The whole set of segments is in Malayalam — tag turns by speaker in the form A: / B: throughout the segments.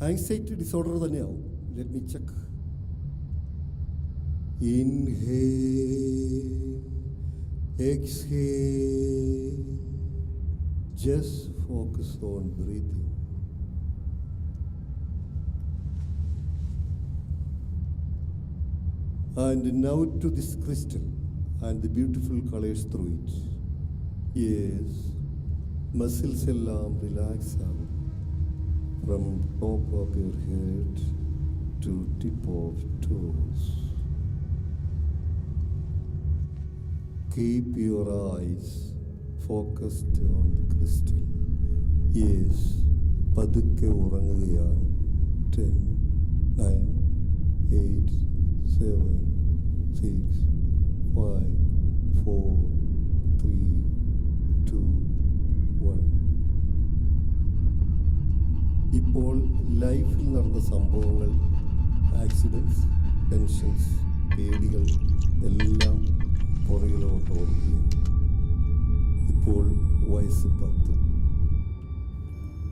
A: ആങ്സൈറ്റി ഡിസോർഡർ തന്നെയാവും. Let me check. Inhale, exhale. Just focus on breathing. And now to this crystal and the beautiful colors through it. Yes, muscles എല്ലാം relax ആവും. From top of your head to tip of toes. Keep your eyes focused on the crystal. Yes, പതുക്കെ ഉറങ്ങുകയാണ്. 10, 9, 8, 7, 6, 5, 4, 3, 2, 1. ഇപ്പോൾ ലൈഫിൽ നടന്ന സംഭവങ്ങൾ, ആക്സിഡൻറ്റ്സ്, ടെൻഷൻസ്, പേടികൾ എല്ലാം പുറകിലോട്ട് ഓടുകയാണ്. ഇപ്പോൾ വയസ്സ് 10.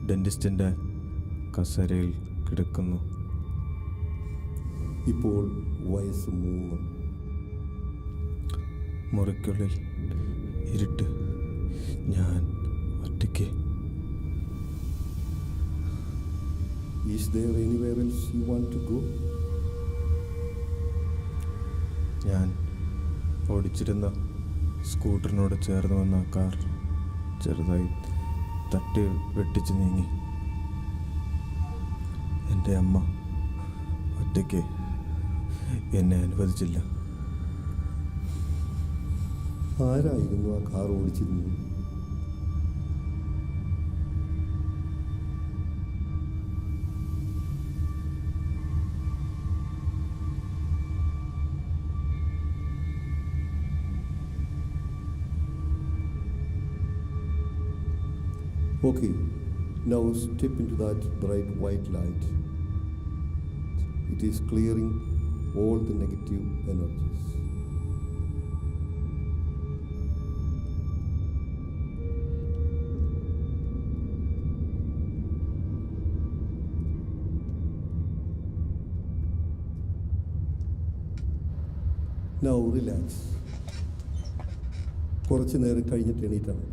B: ഡെന്റിസ്റ്റിൻ്റെ കസേരയിൽ കിടക്കുന്നു.
A: ഇപ്പോൾ വയസ്സ് 3.
B: മുറിക്കുള്ളിൽ ഇരുട്ട്. ഞാൻ ഒറ്റയ്ക്ക്.
A: Is there anywhere else you want to go?
B: ഞാൻ ഓടിച്ചിരുന്ന സ്കൂട്ടറിനോട് ചേർന്ന് വന്ന കാർ ചെറുതായി തട്ടി വെട്ടിച്ച് നീങ്ങി. എൻ്റെ അമ്മ ഒറ്റയ്ക്ക് എന്നെ അനുവദിച്ചില്ല.
A: ആരായിരുന്നു ആ car ഓടിച്ചിരുന്നത്? Okay, now step into that bright white light. It is clearing all the negative energies. Now relax. കുറച്ച് നേരം കഴിഞ്ഞിട്ട് എണീറ്റാണ്.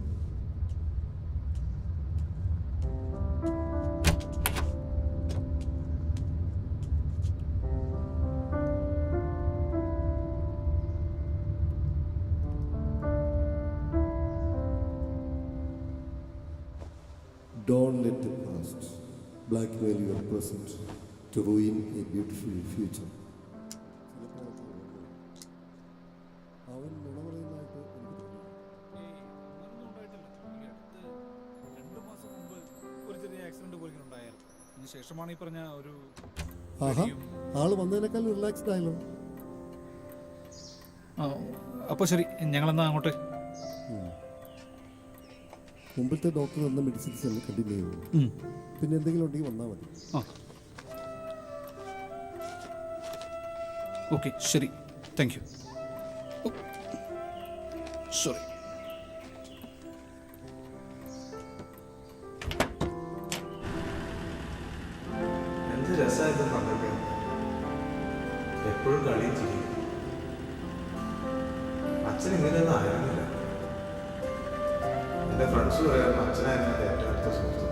A: Don't let the past blackmail your present to ruin a beautiful future. അവൻ നുണ പറയുന്നതായിട്ട്
C: ശേഷമാണ് ഈ പറഞ്ഞ ഒരു
A: ആള് വന്നതിനേക്കാൾ റിലാക്സ്ഡ് ആയല്ലോ.
C: അപ്പോൾ ശരി, ഞങ്ങളെന്നാ അങ്ങോട്ട്.
A: മുമ്പത്തെ ഡോക്ടർ തന്ന മെഡിസിൻസ് എല്ലാം കണ്ടിന്യൂ ചെയ്യുള്ളൂ. പിന്നെ എന്തെങ്കിലും ഉണ്ടെങ്കിൽ വന്നാൽ മതി.
C: ഓക്കെ ശരി, താങ്ക് യു. സോറി.
B: എന്ത് രസമായിരുന്നു പണ്ടൊക്കെ. എപ്പോഴും കളിയും ചെയ്യും. അച്ഛൻ ഇങ്ങനെയൊന്നും ആയിരുന്നില്ല. എൻ്റെ ഫ്രണ്ട്സ് പറയാറുണ്ട് അച്ഛനായിരുന്നു എൻ്റെ ഏറ്റവും അടുത്ത സുഹൃത്ത്.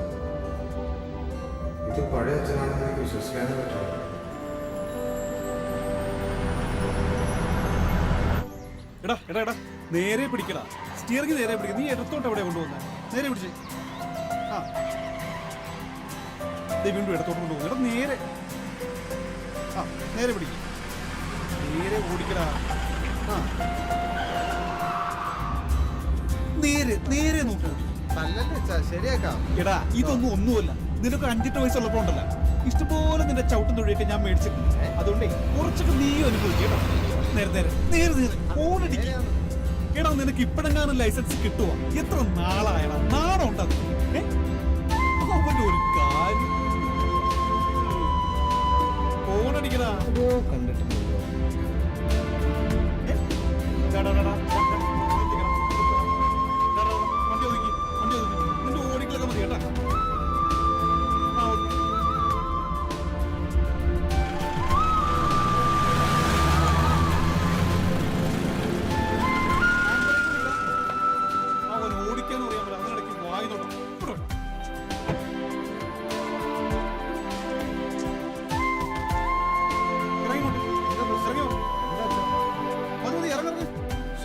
B: ഇത് പഴയ അച്ഛനാണെന്ന് എനിക്ക് വിശ്വസിക്കാനേ പറ്റില്ല.
C: എടാ എടാ എടാ, നേരെ പിടിക്കടാ. സ്റ്റിയറിംഗ് നേരെ പിടിക്കുക. നീ എടുത്തോട്ട് എവിടെ കൊണ്ടുപോകുന്നത്? നേരെ പിടിച്ച്. ആ വീണ്ടും എടുത്തോട്ട് കൊണ്ടുപോകുന്നു. എടാ നേരെ. ആ നേരെ പിടിക്കും. നേരെ ഓടിക്കടാ. ആ നേരെ നേരെ നോക്ക്.
D: ശരിയാക്കാം.
C: എടാ ഇതൊന്നും ഒന്നുമല്ല. നിനക്ക് 5-8 വയസ്സുള്ളപ്പോ ഉണ്ടല്ല ഇഷ്ടംപോലെ നിന്റെ ചവിട്ടും തൊഴിയൊക്കെ ഞാൻ മേടിച്ചിട്ടുണ്ട്. അതുകൊണ്ടേ കുറച്ചൊക്കെ നീ അനുഭവിക്കട്ടോ. നേരെ നേരെ നേരെ നേരെ ഫോണടിക്കുക. എടാ നിനക്ക് ഇപ്പഴെങ്ങാനും ലൈസൻസ് കിട്ടുവാ? എത്ര നാളായടാ? നാണം ഉണ്ടത്? അവന്റെ ഒരു കാര്യം. ഫോണടിക്കടാ.
D: കണ്ടിട്ടുണ്ടല്ലോ.
C: നിന്റെ ഓടിക്കലൊക്കെ മതി കേട്ടാ.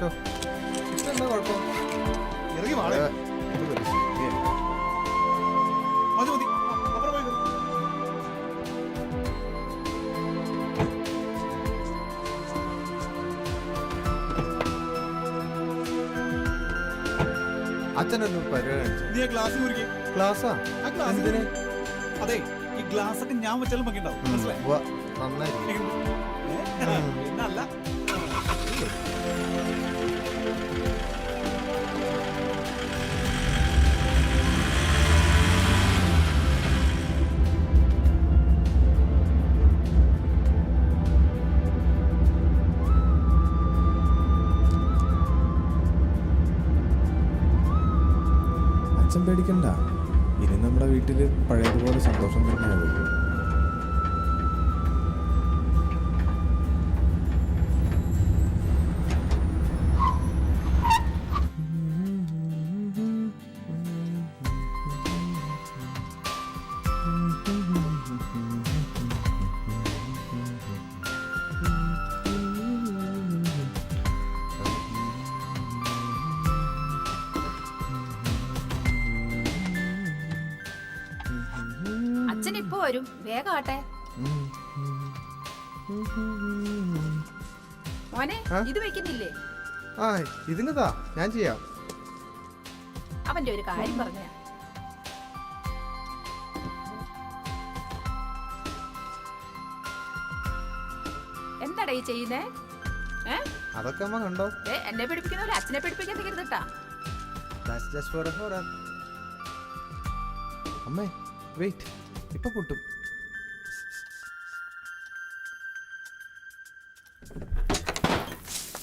D: ഷോ ഇതെന്താ കുഴപ്പം?
C: ഇറങ്ങി വാളെ.
D: ഇതൊരു ശരിയാണ്.
C: മതി മതി. അപ്പുറം പോയി.
D: അച്ഛനൊരു പരിപാടി കാണിച്ചു.
C: നീ ആ ഗ്ലാസ് കുറിക്ക്.
D: ക്ലാസ്സാ
C: ആ ഗ്ലാസ്
D: എന്തിന്?
C: അതെ ഈ ഗ്ലാസ് ഒക്കെ ഞാൻ വെച്ചാലും ഭംഗിണ്ടാവും. മനസ്സിലായി?
D: ഉവ്വ, നന്നായിരിക്കും.
C: പിന്നല്ല.
E: അച്ഛൻ പേടിക്കണ്ട, ഇനി നമ്മുടെ വീട്ടിൽ പഴയതുപോലെ സന്തോഷം തന്നെയാകും.
F: അച്ഛൻ ഇപ്പൊ വരും, വേഗം ആട്ടെ. മോനെ
D: ആ?
F: ഇത് വെക്കുന്നില്ലേ?
D: ആ ഇതിങ്ങതാ ഞാൻ ചെയ്യാം.
F: അവന്റെ ഒരു കാര്യം പറഞ്ഞ എന്താടാ ഈ ചെയ്യുന്നേ?
D: അതൊക്കെ അമ്മ കണ്ടോ?
F: എന്നെ പിടിപ്പിക്കുന്ന പോലെ അച്ഛനെ പിടിപ്പിക്കാൻ തീർന്നിട്ടാ.
D: That's just for a horror. അമ്മേ വെയിറ്റ്, ഇപ്പൊ പൊട്ടും.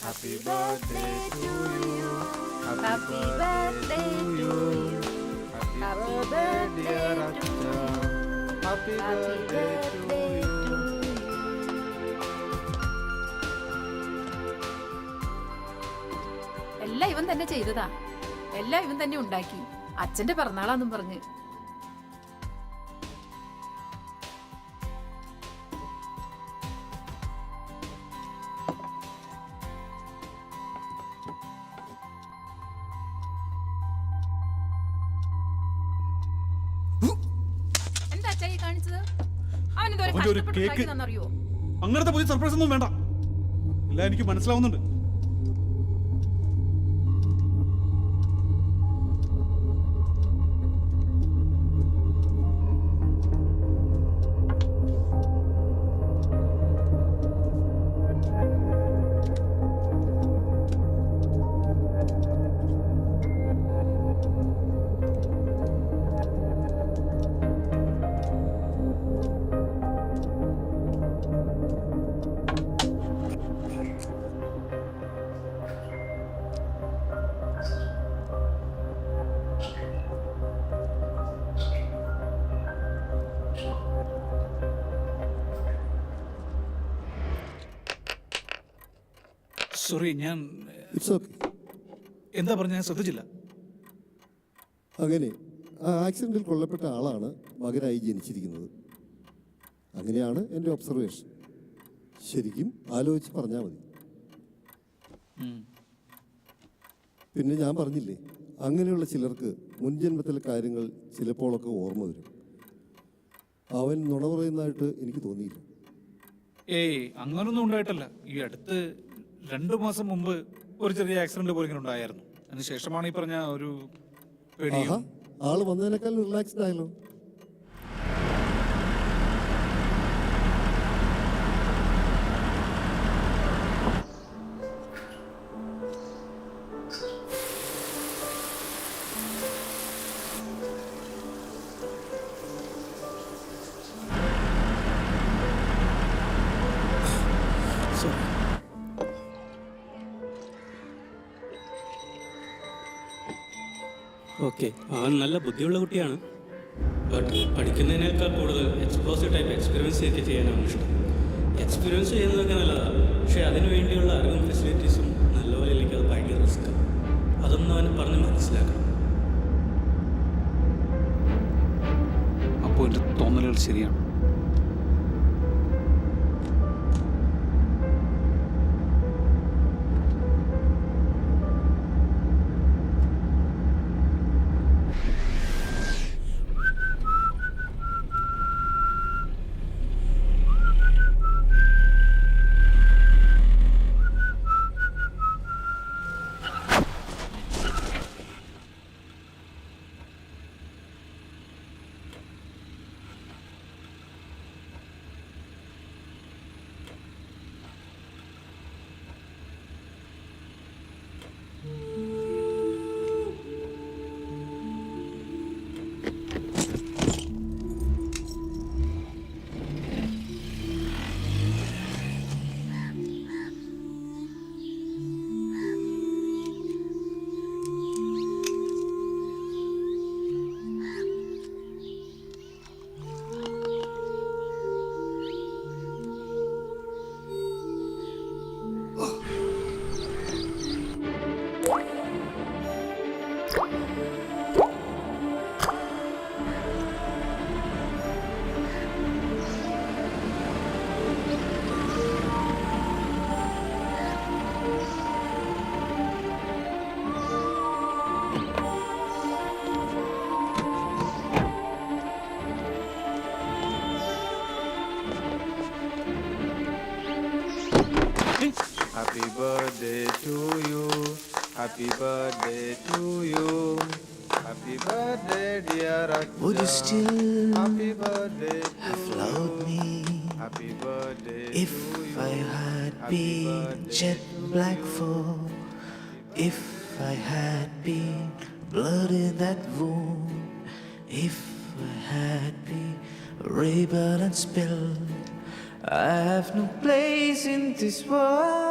D: Happy birthday to you.
F: Happy birthday to you.
D: Happy birthday dear Acha. Happy birthday to you.
F: എല്ലാം ഇവൻ തന്നെ ചെയ്തതാ, എല്ലാം ഇവൻ തന്നെ ഉണ്ടാക്കി. അച്ഛന്റെ പിറന്നാളാന്നും പറഞ്ഞ്. എന്താ അച്ഛാ ഈ കാണിച്ചത്? അവനെന്തോ ഒരു
C: അവന്റെ ഒരു
F: കഷ്ടപ്പെട്ട്
C: കേക്ക്.
F: ഉണ്ടാക്കിയതാണെന്നറിയോ?
C: അങ്ങനത്തെ പുതിയ സർപ്രൈസ് ഒന്നും വേണ്ട. എല്ലാം എനിക്ക് മനസ്സിലാവുന്നുണ്ട്. സോറി, ഞാൻ
A: ഇറ്റ്സ് ഓക്കെ.
C: എന്താ പറഞ്ഞ ഞാൻ ശ്രദ്ധിച്ചില്ല.
A: അങ്ങനെ ആ ആക്സിഡൻറ്റിൽ കൊല്ലപ്പെട്ട ആളാണ് മകനായി ജനിച്ചിരിക്കുന്നത്. അങ്ങനെയാണ് എൻ്റെ ഒബ്സർവേഷൻ. ശരിക്കും ആലോചിച്ച് പറഞ്ഞാൽ മതി. പിന്നെ ഞാൻ പറഞ്ഞില്ലേ, അങ്ങനെയുള്ള ചിലർക്ക് മുൻജന്മത്തിലെ കാര്യങ്ങൾ ചിലപ്പോഴൊക്കെ ഓർമ്മ വരും. അവൻ നുണ പറയുന്നതായിട്ട് എനിക്ക് തോന്നിയില്ല.
C: ഏയ് അങ്ങനൊന്നും ഉണ്ടായിട്ടല്ല. ഈ അടുത്ത് 2 മാസം മുമ്പ് ഒരു ചെറിയ ആക്സിഡന്റ് പോലെ ഇങ്ങനെ ഉണ്ടായിരുന്നു. അതിനുശേഷമാണ് ഈ പറഞ്ഞ ഒരു പേടിയും.
A: ആഹാ, ആള് വന്നതിനേക്കാൾ റിലാക്സ്ഡ് ആയല്ലോ.
G: ഓക്കെ, അവൻ നല്ല ബുദ്ധിയുള്ള കുട്ടിയാണ്. ബട്ട് പഠിക്കുന്നതിനേക്കാൾ കൂടുതൽ എക്സ്പ്ലോസീവ് ടൈപ്പ് എക്സ്പീരിയൻസ് ഒക്കെ ചെയ്യാനാണ് ഇഷ്ടം. എക്സ്പീരിയൻസ് ചെയ്യുന്നതൊക്കെ നല്ലതാണ്, പക്ഷേ അതിനു വേണ്ടിയുള്ള അറിവും ഫെസിലിറ്റീസും നല്ലപോലെ ഇല്ലെങ്കിൽ അത് ഭയങ്കര റിസ്ക്. അതൊന്നും അവൻ പറഞ്ഞ് മനസ്സിലാക്കണം.
C: അപ്പോൾ എൻ്റെ തോന്നലുകൾ ശരിയാണ്.
D: Happy birthday to you. Happy birthday to you. Happy birthday, dear Acha.
H: Would you still
D: Happy birthday to
H: have
D: you.
H: loved me
D: Happy birthday
H: if
D: to you.
H: I had
D: Happy
H: been
D: birthday
H: jet
D: to
H: black
D: you.
H: for? If I had been blood in that wound? If I had been rebel and spilled? I have no place in this world.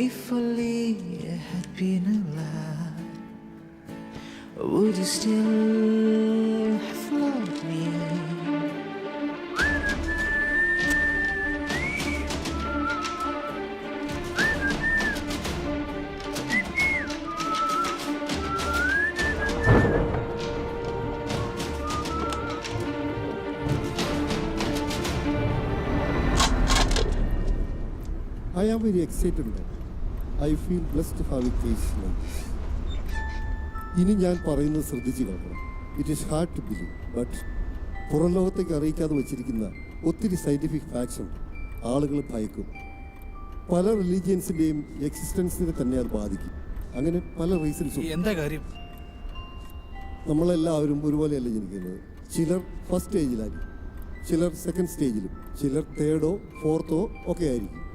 H: If only I had been alive, would you still have loved me?
A: I am very excited now. I feel blessed to have a case like this. ഇനി ഞാൻ പറയുന്നത് ശ്രദ്ധിച്ച് കേൾക്കണം. It is hard to believe, but പുറം ലോകത്തേക്ക് അറിയിക്കാതെ വച്ചിരിക്കുന്ന ഒത്തിരി സയൻറ്റിഫിക് ഫാക്ട്സ് ഉണ്ട്. ആളുകൾ ഭയക്കും. പല റിലീജിയൻസിൻ്റെയും എക്സിസ്റ്റൻസിനെ തന്നെ അത് ബാധിക്കും. അങ്ങനെ പല റീസൺസും.
C: എന്താ കാര്യം?
A: നമ്മളെല്ലാവരും ഒരുപോലെയല്ല ജനിക്കുന്നത്. ചിലർ ഫസ്റ്റ് സ്റ്റേജിലായിരിക്കും, ചിലർ സെക്കൻഡ് സ്റ്റേജിലും, ചിലർ തേർഡോ ഫോർത്തോ ഒക്കെ ആയിരിക്കും.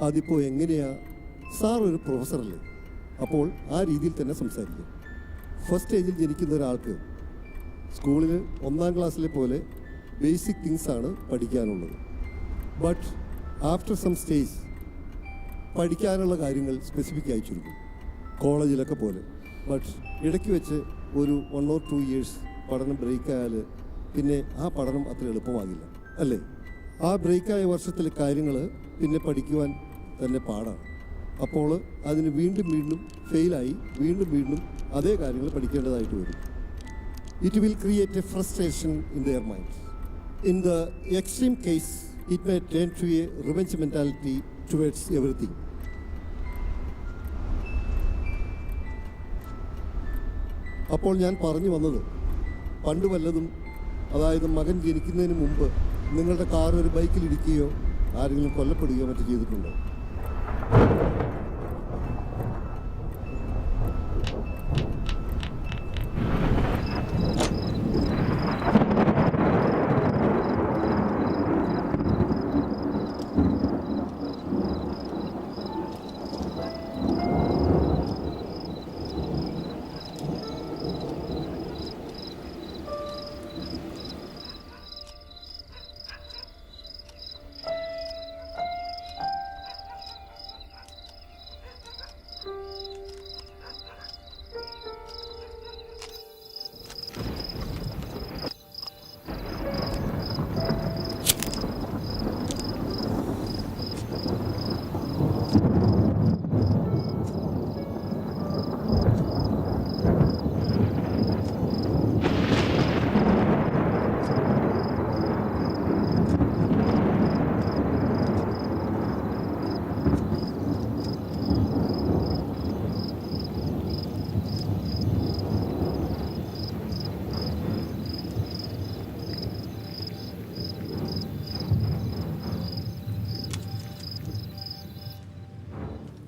A: അതിപ്പോൾ എങ്ങനെയാ? സാർ ഒരു പ്രൊഫസറല്ലേ, അപ്പോൾ ആ രീതിയിൽ തന്നെ സംസാരിക്കും. ഫസ്റ്റ് സ്റ്റേജിൽ ജനിക്കുന്ന ഒരാൾക്ക് സ്കൂളിൽ 1-ാം ക്ലാസ്സിലെ പോലെ ബേസിക് തിങ്സാണ് പഠിക്കാനുള്ളത്. ബട്ട് ആഫ്റ്റർ സം സ്റ്റേജ് പഠിക്കാനുള്ള കാര്യങ്ങൾ സ്പെസിഫിക് ആയി ചുരുക്കും, കോളേജിലൊക്കെ പോലെ. ബട്ട് ഇടയ്ക്ക് വെച്ച് ഒരു 1 or 2 years പഠനം ബ്രേക്കായാൽ പിന്നെ ആ പഠനം അത്ര എളുപ്പമാകില്ല, അല്ലേ? ആ ബ്രേക്കായ വർഷത്തിലെ കാര്യങ്ങൾ പിന്നെ പഠിക്കുവാൻ തന്നെ പാടാണ്. അപ്പോൾ അതിന് വീണ്ടും വീണ്ടും ഫെയിലായി വീണ്ടും വീണ്ടും അതേ കാര്യങ്ങൾ പഠിക്കേണ്ടതായിട്ട് വരും. It will create a frustration in their mind. In the extreme case it may turn to a revenge mentality towards everything. അപ്പോൾ ഞാൻ പറഞ്ഞു വന്നത്, പണ്ട് വല്ലതും, അതായത് മകൻ ജനിക്കുന്നതിന് മുമ്പ് നിങ്ങളുടെ കാർ ഒരു ബൈക്കിൽ ഇടിക്കുകയോ ആരെങ്കിലും കൊല്ലപ്പെടുകയോ മറ്റോ ചെയ്തിട്ടുണ്ടോ?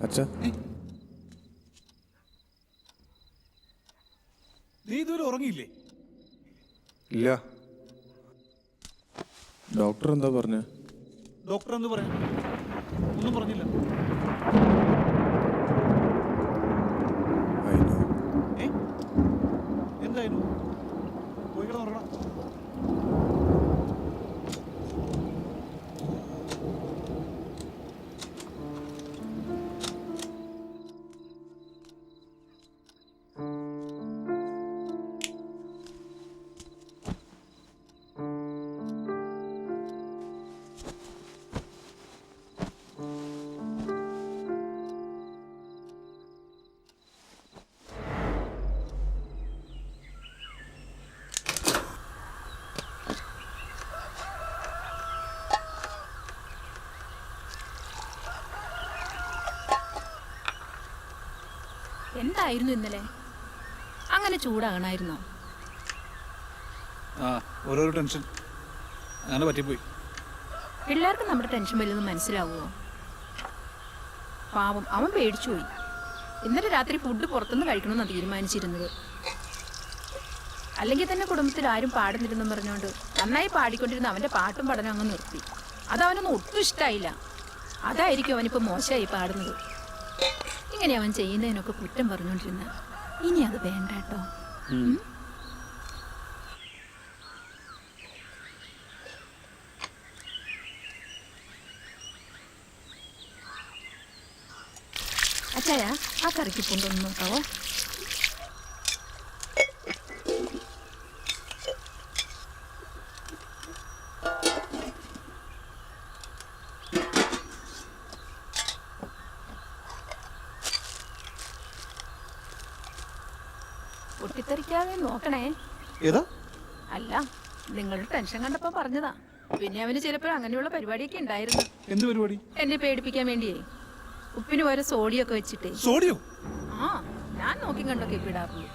E: അച്ഛാ,
C: നീ ഇതുവരെ ഉറങ്ങിയില്ലേ?
D: ഇല്ല.
E: ഡോക്ടർ എന്താ പറഞ്ഞ?
C: ഡോക്ടർ എന്ത് പറയാം? ഒന്നും പറഞ്ഞില്ല. ഏ? എന്തായാലും പോയി കിടന്നുറങ്ങണം.
F: എന്തായിരുന്നു ഇന്നലെ? അങ്ങനെ ചൂടാകണായിരുന്നോ?
C: ആ, ഓരോരോ ടെൻഷൻ അങ്ങനെ പറ്റിപ്പോയി.
F: പിള്ളേർക്ക് നമ്മുടെ ടെൻഷൻ വലുതും മനസ്സിലാവുമോ? പാവം അവൻ പേടിച്ചു പോയി. ഇന്നലെ രാത്രി ഫുഡ് പുറത്തുനിന്ന് കഴിക്കണമെന്നാണ് തീരുമാനിച്ചിരുന്നത്. അല്ലെങ്കിൽ തന്നെ കുടുംബത്തിൽ ആരും പാടുന്നില്ലെന്നും പറഞ്ഞുകൊണ്ട് നന്നായി പാടിക്കൊണ്ടിരുന്ന അവൻ്റെ പാട്ടും പഠനം അങ്ങ് നിർത്തി. അതവനൊന്നും ഒട്ടും ഇഷ്ടമായില്ല. അതായിരിക്കും അവനിപ്പോൾ മോശമായി പാടുന്നത്. ഇങ്ങനെ അവൻ ചെയ്യുന്നതിനൊക്കെ കുറ്റം പറഞ്ഞുകൊണ്ടിരുന്ന ഇനി അത് വേണ്ട കേട്ടോ. അച്ചായ, ആ കറിക്ക് കൊണ്ടൊന്ന് നോക്കാവോ? പൊട്ടിത്തെറിക്കാതെ നോക്കണേ.
C: ഏതാ?
F: അല്ല, നിങ്ങളുടെ ടെൻഷൻ കണ്ടപ്പോ പറഞ്ഞതാ. പിന്നെ അവന് ചിലപ്പോൾ അങ്ങനെയുള്ള പരിപാടിയൊക്കെ ഉണ്ടായിരുന്നു.
C: എന്ത് പരിപാടി?
F: എന്നെ പേടിപ്പിക്കാൻ വേണ്ടിയേ. ഉപ്പിന് പകരം സോഡിയൊക്കെ വെച്ചിട്ടേ.
C: സോഡിയോ?
F: ആ, ഞാൻ നോക്കി കണ്ടൊക്കെ ഇപ്പൊ ഇടാറുള്ളൂ.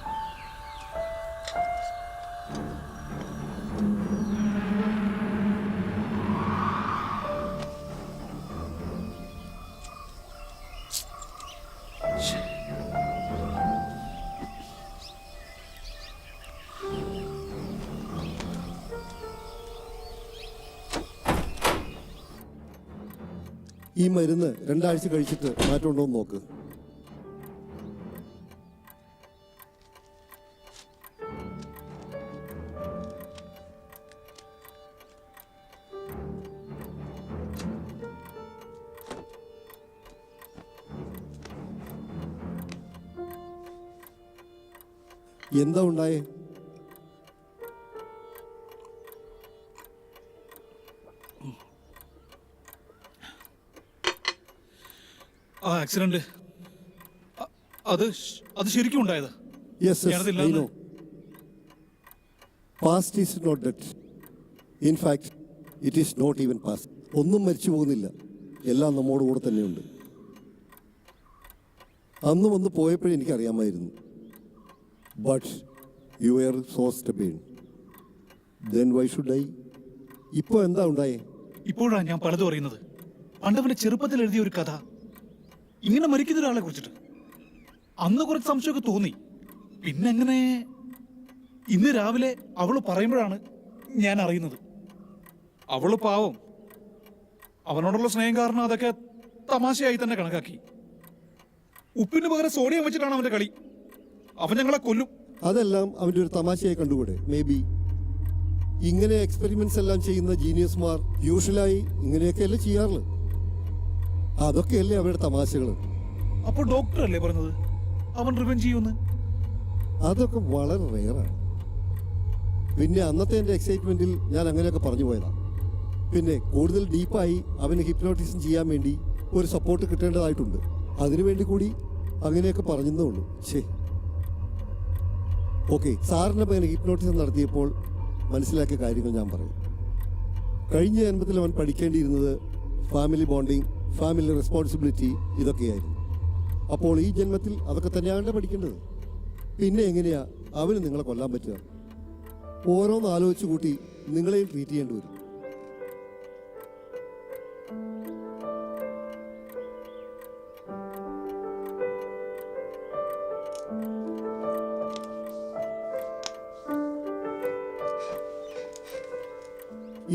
A: ഈ മരുന്ന് 2 ആഴ്ച കഴിച്ചിട്ട് മാറ്റമുണ്ടോ എന്ന് നോക്ക്. എന്താ ഉണ്ടായേ?
C: ആ ആക്സിഡന്റ് അത് ശരിക്കും ഉണ്ടായത്?
A: Yes, I know. Past is not dead. In fact, it is not even past. ഒന്നും മരിച്ചു പോകുന്നില്ല, എല്ലാം നമ്മോട് കൂടെ തന്നെയുണ്ട്. അന്ന് വന്ന് പോയപ്പോഴേ എനിക്കറിയാമായിരുന്നു. But you are so stubborn. Then why should I? ഇപ്പോൾ എന്താ ഉണ്ടായേ?
C: ഇപ്പോഴാണ് ഞാൻ പലതും അറിയുന്നത്. പണ്ടവന്റെ ചെറുപ്പത്തിൽ എഴുതിയ ഒരു കഥ, ഇങ്ങനെ മരിക്കുന്ന ഒരാളെ കുറിച്ചിട്ട്. അന്ന് കുറച്ച് സംശയമൊക്കെ തോന്നി. പിന്നെ അങ്ങനെ ഇന്ന് രാവിലെ അവള് പറയുമ്പോഴാണ് ഞാൻ അറിയുന്നത്. അവള് പാവം, അവനോടുള്ള സ്നേഹം കാരണം അതൊക്കെ തമാശയായി തന്നെ കണക്കാക്കി. ഉപ്പിന് പകരം സോഡിയം വെച്ചിട്ടാണ് അവന്റെ കളി. അവൻ ഞങ്ങളെ കൊല്ലും.
A: അതെല്ലാം അവൻ്റെ ഒരു തമാശയായി കണ്ടുകൂടെ? Maybe. ഇങ്ങനെ എക്സ്പെരിമെന്റ്സ് എല്ലാം ചെയ്യുന്ന ജീനിയസ്മാർ യൂഷ്വലായി ഇങ്ങനെയൊക്കെയല്ലേ ചെയ്യാറുള്ളത്. അതൊക്കെയല്ലേ അവരുടെ തമാശകൾ.
C: അപ്പോൾ ഡോക്ടർ അല്ലേ പറഞ്ഞത് അവൻ റിവെഞ്ച് ചെയ്യുമെന്ന്?
A: അതൊക്കെ വളരെ റെയറാണ്. പിന്നെ അന്നത്തെ എൻ്റെ എക്സൈറ്റ്മെന്റിൽ ഞാൻ അങ്ങനെയൊക്കെ പറഞ്ഞു പോയതാ. പിന്നെ കൂടുതൽ ഡീപ്പായി അവന് ഹിപ്നോട്ടിസം ചെയ്യാൻ വേണ്ടി ഒരു സപ്പോർട്ട് കിട്ടേണ്ടതായിട്ടുണ്ട്. അതിനുവേണ്ടി കൂടി അങ്ങനെയൊക്കെ പറഞ്ഞതേ ഉള്ളൂ. ഓക്കെ, സാറിൻ്റെ പകരം ഹിപ്നോട്ടിസം നടത്തിയപ്പോൾ മനസ്സിലാക്കിയ കാര്യങ്ങൾ ഞാൻ പറയും. കഴിഞ്ഞ ജന്മത്തിൽ അവൻ പഠിക്കേണ്ടിയിരുന്നത് ഫാമിലി ബോണ്ടിങ്, ഫാമിലി റെസ്പോൺസിബിലിറ്റി, ഇതൊക്കെയായിരുന്നു. അപ്പോൾ ഈ ജന്മത്തിൽ അതൊക്കെ തന്നെയാണ് പഠിക്കേണ്ടത്. പിന്നെ എങ്ങനെയാ അവന് നിങ്ങളെ കൊല്ലാൻ പറ്റുക? ഓരോന്ന് ആലോചിച്ച് കൂട്ടി നിങ്ങളെയും ട്രീറ്റ് ചെയ്യേണ്ടി വരും.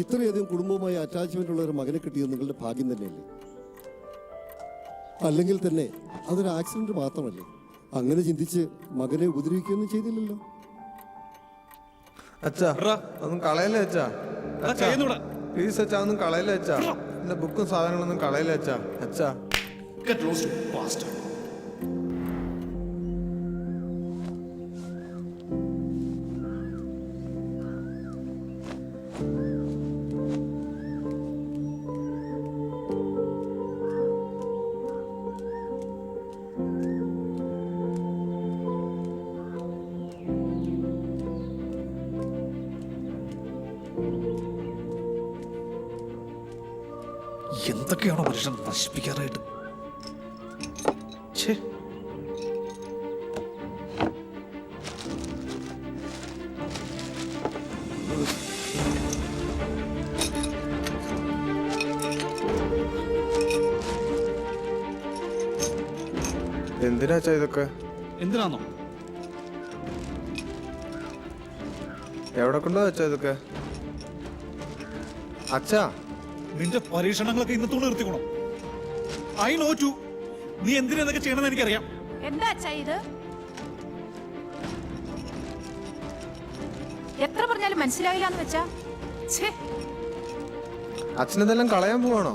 A: ഇത്രയധികം കുടുംബവുമായി അറ്റാച്ച്മെന്റ് ഉള്ള ഒരു മകനെ കിട്ടിയത് നിങ്ങളുടെ ഭാഗ്യം തന്നെയല്ലേ? അല്ലെങ്കിൽ തന്നെ അതൊരു ആക്സിഡന്റ് മാത്രമല്ലേ? അങ്ങനെ ചിന്തിച്ച് മകനെ ഉപദ്രവിക്കുകയൊന്നും ചെയ്തില്ലല്ലോ.
D: അച്ഛാ, ഒന്നും കളയല്ലേ അച്ഛാ? പ്ലീസ് അച്ഛാ, ഒന്നും കളയല്ലേ അച്ഛാ? എന്റെ ബുക്കും സാധനങ്ങളൊന്നും കളയല്ലേ അച്ഛാ? അച്ഛാ,
C: എന്തൊക്കെയാണോ മനുഷ്യൻ നശിപ്പിക്കാനായിട്ട്. ഛേ,
D: എന്തിനാ അച്ഛാ ഇതൊക്കെ?
C: എന്തിനാന്നോ?
D: എവിടെ കൊണ്ടാ അച്ഛാ ഇതൊക്കെ? അച്ഛാ,
C: നിന്റെ പരീക്ഷണങ്ങളൊക്കെ ഇന്നത്തോട് നിർത്തിക്കണോ? I know too. നീ എന്തിനാ ഇതൊക്കെ ചെയ്യണമെന്ന് എനിക്കറിയാം.
F: എന്താ അച്ഛാ ഇത്? എത്ര പറഞ്ഞാലും മനസ്സിലായില്ല എന്ന് വെച്ചാ
D: അച്ഛനെന്തെല്ലാം കളയാൻ പോവാണോ?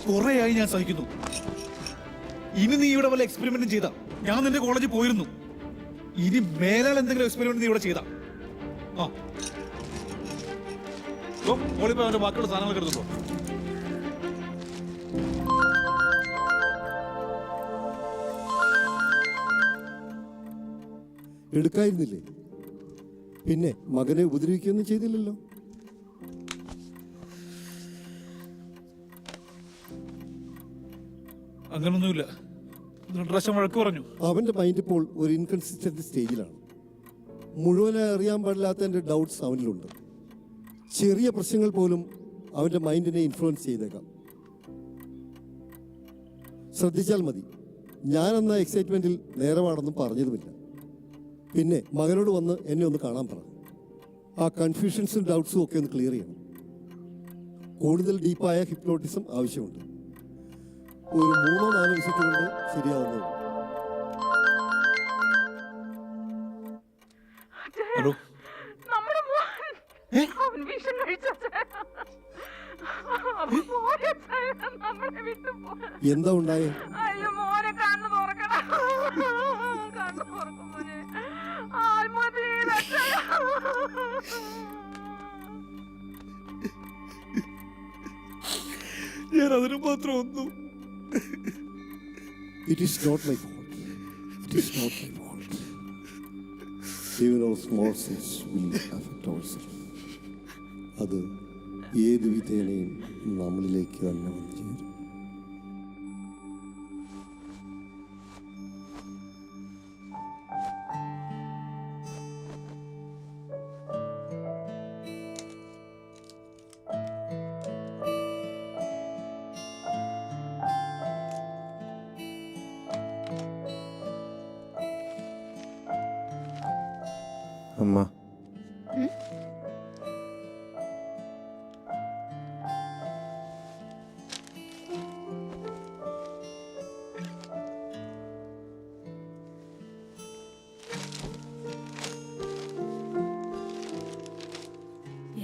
C: കുറേയായി ഞാൻ സഹിക്കുന്നു. ഇനി നീ ഇവിടെ വല്ല എക്സ്പെരിമെന്റും ചെയ്താ ഞാൻ നിന്റെ കോളേജിൽ പോയിരുന്നു. ഇനി മേലാൽ എന്തെങ്കിലും എക്സ്പെരിമെന്റ് നീ ഇവിടെ ചെയ്താ മോളിപ്പോ അവന്റെ ബാക്കിയുള്ള സാധനങ്ങൾ എടുത്തുണ്ടോ?
A: എടുക്കായിരുന്നില്ലേ? പിന്നെ മകനെ ഉപദ്രവിക്കുകയൊന്നും ചെയ്തില്ലല്ലോ.
C: അങ്ങനൊന്നുമില്ല. പ്രാവശ്യം വഴക്ക് പറഞ്ഞു.
A: അവന്റെ മൈൻഡ് ഇപ്പോൾ ഒരു ഇൻകൺസിസ്റ്റന്റ് സ്റ്റേജിലാണ്. മുഴുവനായി അറിയാൻ പാടില്ലാത്തതിന്റെ ഡൗട്ട്സ് അവനിലുണ്ട്. ചെറിയ പ്രശ്നങ്ങൾ പോലും അവന്റെ മൈൻഡിനെ ഇൻഫ്ലുവൻസ് ചെയ്തേക്കാം. ശ്രദ്ധിച്ചാൽ മതി. ഞാനെന്ന എക്സൈറ്റ്മെന്റിൽ നേരമാണെന്നും പറഞ്ഞതുമില്ല. പിന്നെ മകനോട് വന്ന് എന്നെ ഒന്ന് കാണാൻ പറ. ആ കൺഫ്യൂഷൻസും ഡൗട്ട്സും ഒക്കെ ഒന്ന് ക്ലിയർ ചെയ്യണം. കൂടുതൽ ഡീപ്പായ ഹിപ്നോട്ടിസം ആവശ്യമുണ്ട്. ഒരു 3-4 വിസിറ്റ് കൊണ്ട് ശരിയാവുന്നത്.
C: ഹലോ,
A: എന്താ ഉണ്ടായേ?
C: ഞാൻ അതിന് മാത്രം ഒന്നും.
A: It is not my fault. It is not my fault. Even our small sins will affect ourselves. അത് ഏത് വിധേനയും നമ്മളിലേക്ക് തന്നെ വന്നു ചേരും.
D: അമ്മ,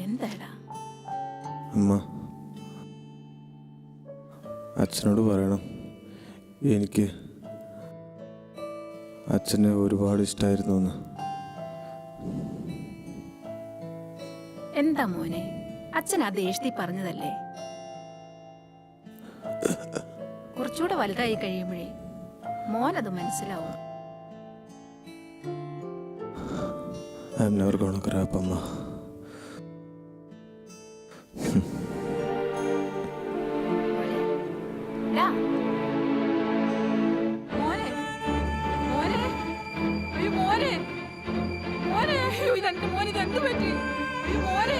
F: എന്താടാ?
D: അമ്മ, അച്ഛനോട് പറയണം. എനിക്ക് അച്ഛനെ ഒരുപാട് ഇഷ്ടമായിരുന്നു എന്ന്.
F: എന്താ മോനെ, അച്ഛൻ ആ ദേഷ്യത്തിൽ പറഞ്ഞതല്ലേ? കുറച്ചുകൂടെ വലുതായി കഴിയുമ്പോഴേ മോനത് മനസ്സിലാവും.
D: I'm never gonna grow up, അമ്മ.
F: മോനെ, മോനെ, മോനെ, മോനെ,